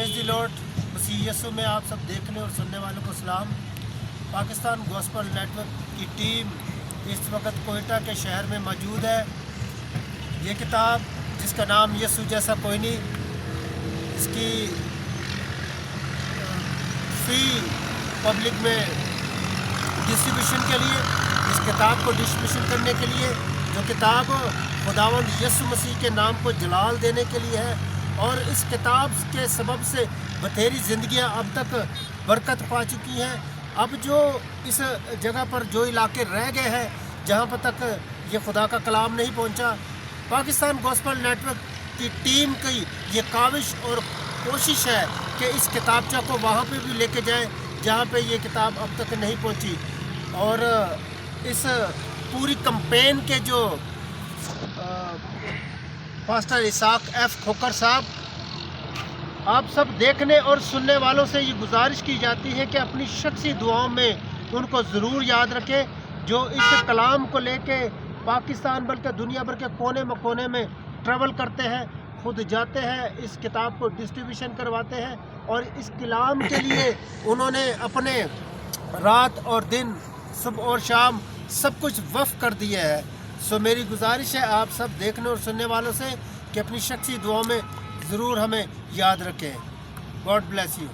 Praise the lord. मसीह यीशु में आप सब देखने और सुनने वालों को सलाम। पाकिस्तान गॉस्पेल नेटवर्क की टीम इस वक्त कोयटा के शहर में मौजूद है। ये किताब जिसका नाम यीशु जैसा कोई नहीं, इसकी फ्री पब्लिक में डिस्ट्रीब्यूशन के लिए, इस किताब को डिस्ट्रीब्यूशन करने के लिए, जो किताब खुदावंद यीशु मसीह के नाम को जलाल देने के लिए है, और इस किताब के सबब से बथेरी ज़िंदगियां अब तक बरकत पा चुकी हैं। अब जो इस जगह पर जो इलाके रह गए हैं जहां पर तक ये खुदा का कलाम नहीं पहुंचा, पाकिस्तान गॉस्पेल नेटवर्क की टीम की ये काविश और कोशिश है कि इस किताबचा को वहाँ पे भी लेके जाएं जहाँ पे ये किताब अब तक नहीं पहुँची। और इस पूरी कैंपेन के जो पास्टर इसाक एफ खोकर साहब, आप सब देखने और सुनने वालों से ये गुजारिश की जाती है कि अपनी शख्सी दुआओं में उनको ज़रूर याद रखें, जो इस कलाम को लेके पाकिस्तान बल्कि दुनिया भर के कोने मकोने में ट्रैवल करते हैं, खुद जाते हैं, इस किताब को डिस्ट्रीब्यूशन करवाते हैं, और इस कलाम के लिए उन्होंने अपने रात और दिन, सुबह और शाम सब कुछ वक्फ कर दिया है। सो मेरी गुजारिश है आप सब देखने और सुनने वालों से कि अपनी शख्सी दुआओं में ज़रूर हमें याद रखें। God bless you.